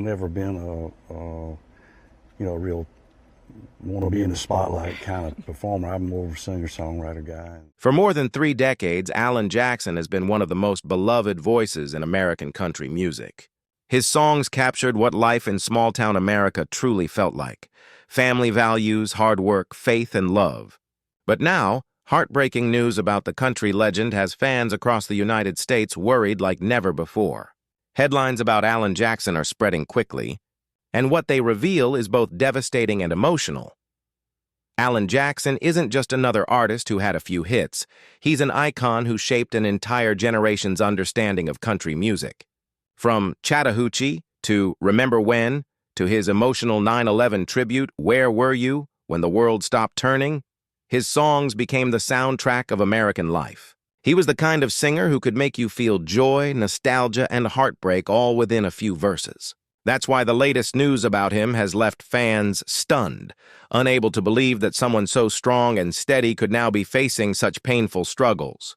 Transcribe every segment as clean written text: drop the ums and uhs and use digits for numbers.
never been a real want to be in the spotlight kind of performer. I'm more of a singer-songwriter guy. For more than 3 decades, Alan Jackson has been one of the most beloved voices in American country music. His songs captured what life in small-town America truly felt like: family values, hard work, faith, and love. But now, heartbreaking news about the country legend has fans across the United States worried like never before. Headlines about Alan Jackson are spreading quickly, and what they reveal is both devastating and emotional. Alan Jackson isn't just another artist who had a few hits. He's an icon who shaped an entire generation's understanding of country music. From Chattahoochee to Remember When, to his emotional 9/11 tribute, Where Were You, When the World Stopped Turning, his songs became the soundtrack of American life. He was the kind of singer who could make you feel joy, nostalgia, and heartbreak all within a few verses. That's why the latest news about him has left fans stunned, unable to believe that someone so strong and steady could now be facing such painful struggles.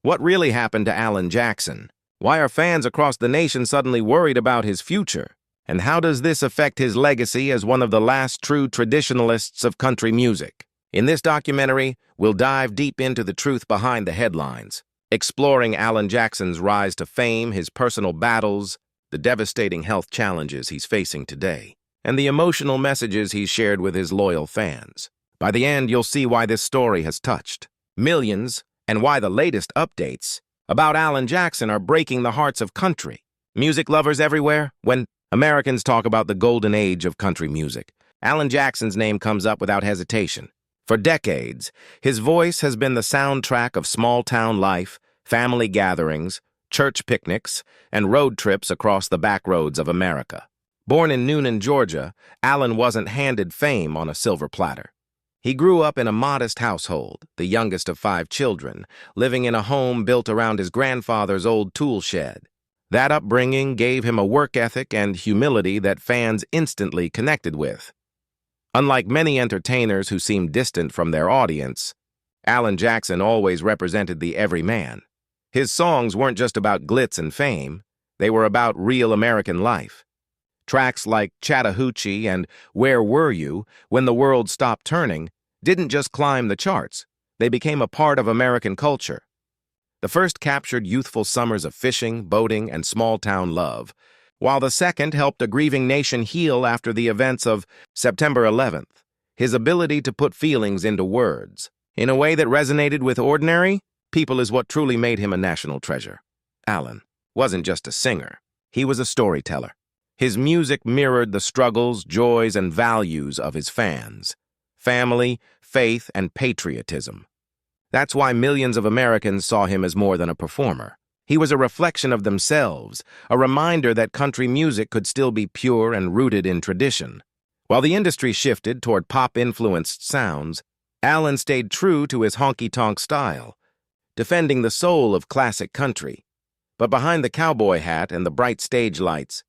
What really happened to Alan Jackson? Why are fans across the nation suddenly worried about his future? And how does this affect his legacy as one of the last true traditionalists of country music? In this documentary, we'll dive deep into the truth behind the headlines, exploring Alan Jackson's rise to fame, his personal battles, the devastating health challenges he's facing today, and the emotional messages he's shared with his loyal fans. By the end, you'll see why this story has touched millions and why the latest updates about Alan Jackson are breaking the hearts of country music lovers everywhere. When Americans talk about the golden age of country music, Alan Jackson's name comes up without hesitation. For decades, his voice has been the soundtrack of small-town life, family gatherings, church picnics, and road trips across the backroads of America. Born in Noonan, Georgia, Alan wasn't handed fame on a silver platter. He grew up in a modest household, the youngest of 5 children, living in a home built around his grandfather's old tool shed. That upbringing gave him a work ethic and humility that fans instantly connected with. Unlike many entertainers who seem distant from their audience, Alan Jackson always represented the everyman. His songs weren't just about glitz and fame, they were about real American life. Tracks like Chattahoochee and Where Were You, When the World Stopped Turning didn't just climb the charts, they became a part of American culture. The first captured youthful summers of fishing, boating, and small-town love, while the second helped a grieving nation heal after the events of September 11th. His ability to put feelings into words in a way that resonated with ordinary people is what truly made him a national treasure. Alan wasn't just a singer, he was a storyteller. His music mirrored the struggles, joys, and values of his fans: family, faith, and patriotism. That's why millions of Americans saw him as more than a performer. He was a reflection of themselves, a reminder that country music could still be pure and rooted in tradition. While the industry shifted toward pop-influenced sounds, Alan stayed true to his honky-tonk style, defending the soul of classic country. But behind the cowboy hat and the bright stage lights,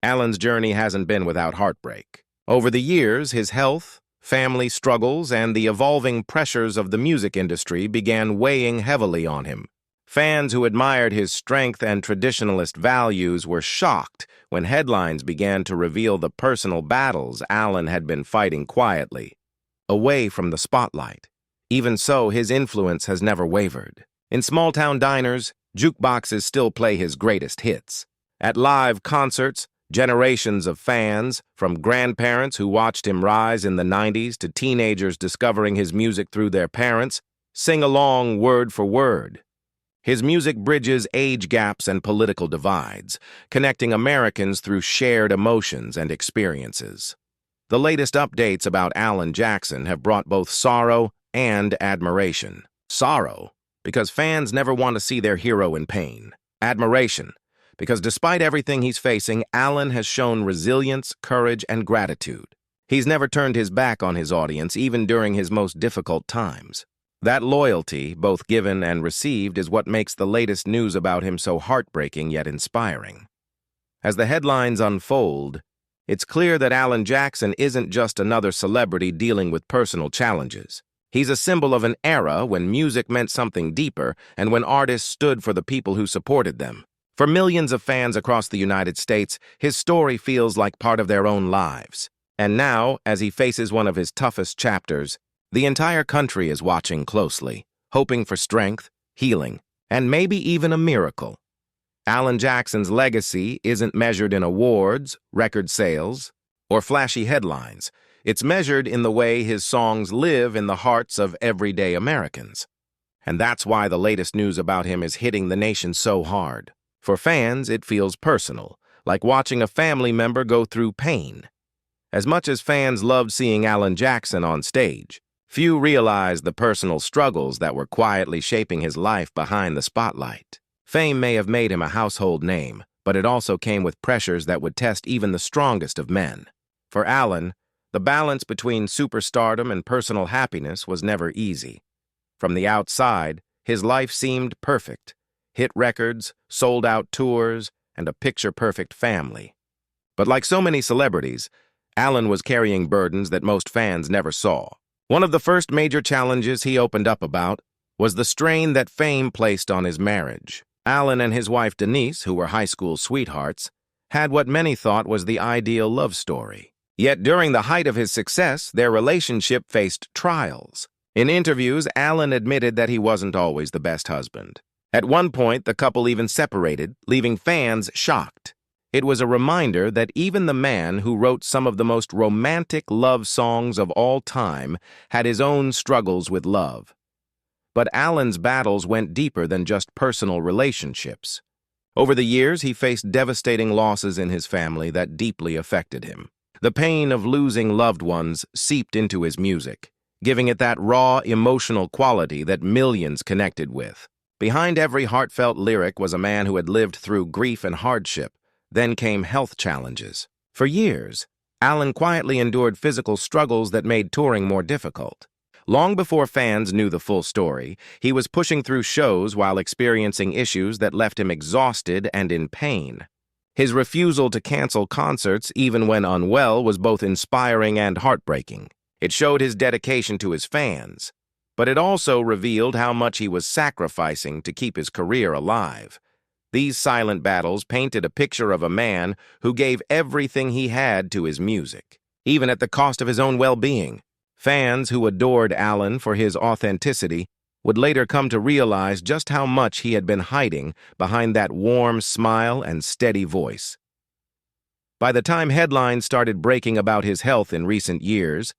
Alan's journey hasn't been without heartbreak. Over the years, his health, family struggles, and the evolving pressures of the music industry began weighing heavily on him. Fans who admired his strength and traditionalist values were shocked when headlines began to reveal the personal battles Alan had been fighting quietly, away from the spotlight. Even so, his influence has never wavered. In small-town diners, jukeboxes still play his greatest hits. At live concerts, generations of fans, from grandparents who watched him rise in the 90s to teenagers discovering his music through their parents, sing along word for word. His music bridges age gaps and political divides, connecting Americans through shared emotions and experiences. The latest updates about Alan Jackson have brought both sorrow and admiration. Sorrow, because fans never want to see their hero in pain. Admiration, because despite everything he's facing, Alan has shown resilience, courage, and gratitude. He's never turned his back on his audience, even during his most difficult times. That loyalty, both given and received, is what makes the latest news about him so heartbreaking yet inspiring. As the headlines unfold, it's clear that Alan Jackson isn't just another celebrity dealing with personal challenges. He's a symbol of an era when music meant something deeper and when artists stood for the people who supported them. For millions of fans across the United States, his story feels like part of their own lives. And now, as he faces one of his toughest chapters, the entire country is watching closely, hoping for strength, healing, and maybe even a miracle. Alan Jackson's legacy isn't measured in awards, record sales, or flashy headlines. It's measured in the way his songs live in the hearts of everyday Americans. And that's why the latest news about him is hitting the nation so hard. For fans, it feels personal, like watching a family member go through pain. As much as fans loved seeing Alan Jackson on stage, few realized the personal struggles that were quietly shaping his life behind the spotlight. Fame may have made him a household name, but it also came with pressures that would test even the strongest of men. For Alan, the balance between superstardom and personal happiness was never easy. From the outside, his life seemed perfect. Hit records, sold-out tours, and a picture-perfect family. But like so many celebrities, Alan was carrying burdens that most fans never saw. One of the first major challenges he opened up about was the strain that fame placed on his marriage. Alan and his wife Denise, who were high school sweethearts, had what many thought was the ideal love story. Yet during the height of his success, their relationship faced trials. In interviews, Alan admitted that he wasn't always the best husband. At one point, the couple even separated, leaving fans shocked. It was a reminder that even the man who wrote some of the most romantic love songs of all time had his own struggles with love. But Alan's battles went deeper than just personal relationships. Over the years, he faced devastating losses in his family that deeply affected him. The pain of losing loved ones seeped into his music, giving it that raw, emotional quality that millions connected with. Behind every heartfelt lyric was a man who had lived through grief and hardship. Then came health challenges. For years, Alan quietly endured physical struggles that made touring more difficult. Long before fans knew the full story, he was pushing through shows while experiencing issues that left him exhausted and in pain. His refusal to cancel concerts, even when unwell, was both inspiring and heartbreaking. It showed his dedication to his fans, but it also revealed how much he was sacrificing to keep his career alive. These silent battles painted a picture of a man who gave everything he had to his music, even at the cost of his own well-being. Fans who adored Alan for his authenticity would later come to realize just how much he had been hiding behind that warm smile and steady voice. By the time headlines started breaking about his health in recent years,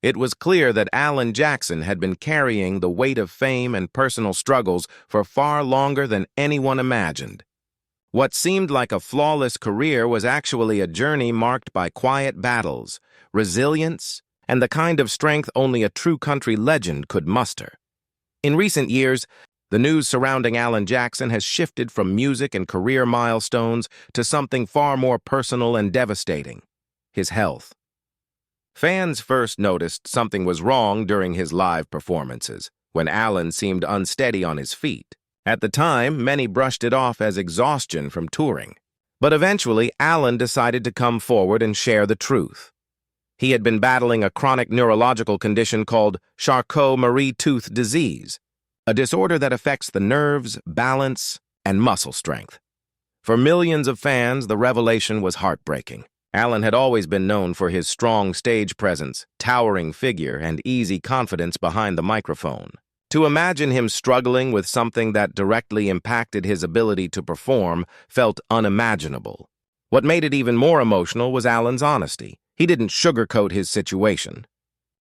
it was clear that Alan Jackson had been carrying the weight of fame and personal struggles for far longer than anyone imagined. What seemed like a flawless career was actually a journey marked by quiet battles, resilience, and the kind of strength only a true country legend could muster. In recent years, the news surrounding Alan Jackson has shifted from music and career milestones to something far more personal and devastating: his health. Fans first noticed something was wrong during his live performances, when Alan seemed unsteady on his feet. At the time, many brushed it off as exhaustion from touring. But eventually, Alan decided to come forward and share the truth. He had been battling a chronic neurological condition called Charcot-Marie-Tooth disease, a disorder that affects the nerves, balance, and muscle strength. For millions of fans, the revelation was heartbreaking. Alan had always been known for his strong stage presence, towering figure, and easy confidence behind the microphone. To imagine him struggling with something that directly impacted his ability to perform felt unimaginable. What made it even more emotional was Alan's honesty. He didn't sugarcoat his situation.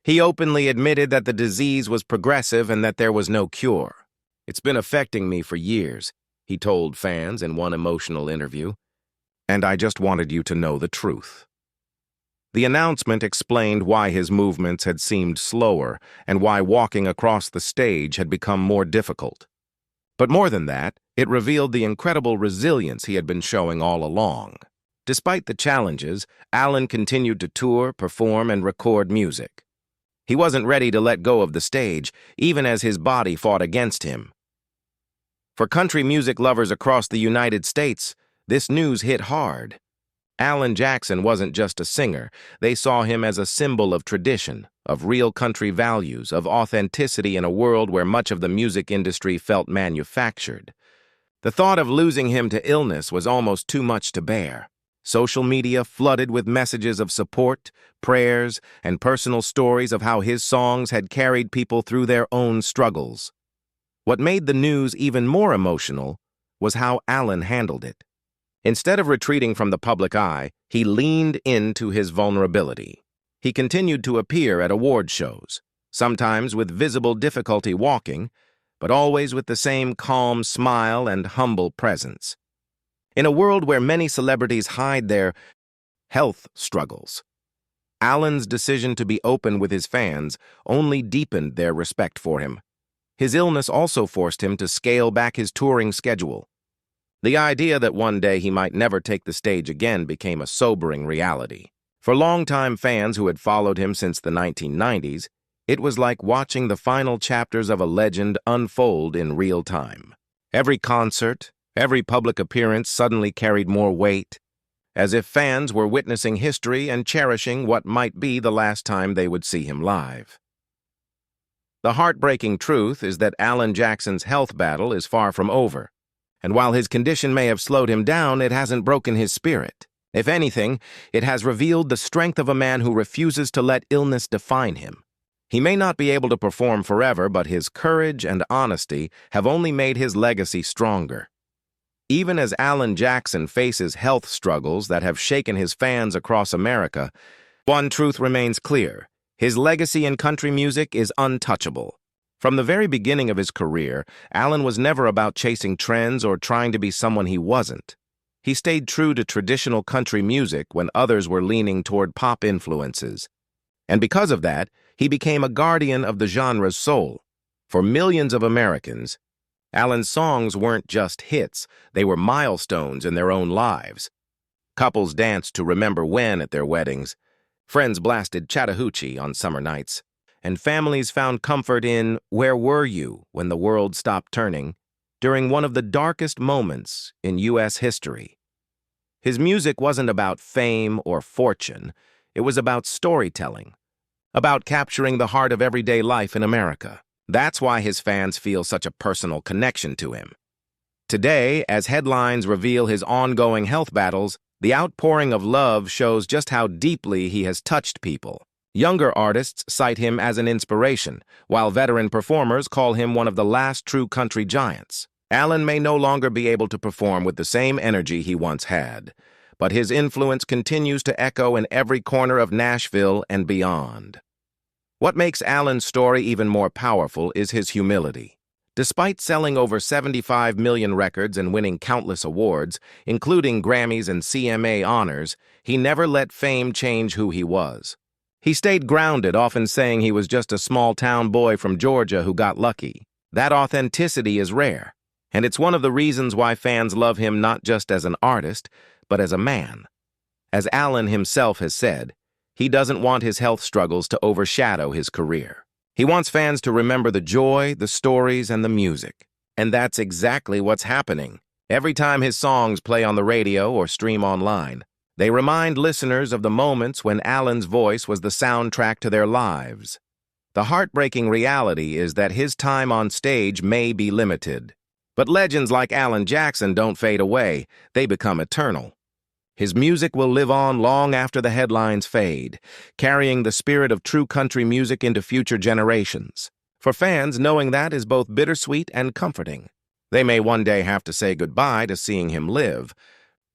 He openly admitted that the disease was progressive and that there was no cure. "It's been affecting me for years," he told fans in one emotional interview, "and I just wanted you to know the truth." The announcement explained why his movements had seemed slower and why walking across the stage had become more difficult. But more than that, it revealed the incredible resilience he had been showing all along. Despite the challenges, Alan continued to tour, perform, and record music. He wasn't ready to let go of the stage, even as his body fought against him. For country music lovers across the United States, this news hit hard. Alan Jackson wasn't just a singer. They saw him as a symbol of tradition, of real country values, of authenticity in a world where much of the music industry felt manufactured. The thought of losing him to illness was almost too much to bear. Social media flooded with messages of support, prayers, and personal stories of how his songs had carried people through their own struggles. What made the news even more emotional was how Alan handled it. Instead of retreating from the public eye, he leaned into his vulnerability. He continued to appear at award shows, sometimes with visible difficulty walking, but always with the same calm smile and humble presence. In a world where many celebrities hide their health struggles, Alan's decision to be open with his fans only deepened their respect for him. His illness also forced him to scale back his touring schedule. The idea that one day he might never take the stage again became a sobering reality. For longtime fans who had followed him since the 1990s, it was like watching the final chapters of a legend unfold in real time. Every concert, every public appearance suddenly carried more weight, as if fans were witnessing history and cherishing what might be the last time they would see him live. The heartbreaking truth is that Alan Jackson's health battle is far from over, and while his condition may have slowed him down, it hasn't broken his spirit. If anything, it has revealed the strength of a man who refuses to let illness define him. He may not be able to perform forever, but his courage and honesty have only made his legacy stronger. Even as Alan Jackson faces health struggles that have shaken his fans across America, one truth remains clear: his legacy in country music is untouchable. From the very beginning of his career, Alan was never about chasing trends or trying to be someone he wasn't. He stayed true to traditional country music when others were leaning toward pop influences. And because of that, he became a guardian of the genre's soul. For millions of Americans, Alan's songs weren't just hits, they were milestones in their own lives. Couples danced to Remember When at their weddings, friends blasted Chattahoochee on summer nights, and families found comfort in Where Were You When the World Stopped Turning during one of the darkest moments in U.S. history. His music wasn't about fame or fortune, it was about storytelling, about capturing the heart of everyday life in America. That's why his fans feel such a personal connection to him. Today, as headlines reveal his ongoing health battles, the outpouring of love shows just how deeply he has touched people. Younger artists cite him as an inspiration, while veteran performers call him one of the last true country giants. Alan may no longer be able to perform with the same energy he once had, but his influence continues to echo in every corner of Nashville and beyond. What makes Alan's story even more powerful is his humility. Despite selling over 75 million records and winning countless awards, including Grammys and CMA honors, he never let fame change who he was. He stayed grounded, often saying he was just a small-town boy from Georgia who got lucky. That authenticity is rare, and it's one of the reasons why fans love him not just as an artist, but as a man. As Alan himself has said, he doesn't want his health struggles to overshadow his career. He wants fans to remember the joy, the stories, and the music. And that's exactly what's happening. Every time his songs play on the radio or stream online, they remind listeners of the moments when Alan's voice was the soundtrack to their lives. The heartbreaking reality is that his time on stage may be limited. But legends like Alan Jackson don't fade away, they become eternal. His music will live on long after the headlines fade, carrying the spirit of true country music into future generations. For fans, knowing that is both bittersweet and comforting. They may one day have to say goodbye to seeing him live,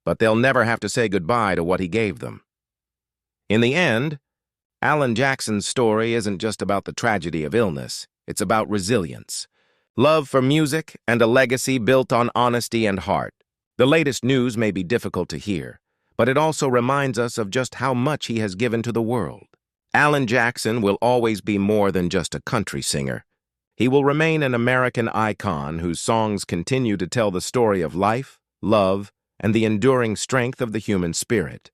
but they'll never have to say goodbye to what he gave them. In the end, Alan Jackson's story isn't just about the tragedy of illness, it's about resilience, love for music, and a legacy built on honesty and heart. The latest news may be difficult to hear, but it also reminds us of just how much he has given to the world. Alan Jackson will always be more than just a country singer. He will remain an American icon whose songs continue to tell the story of life, love, and the enduring strength of the human spirit.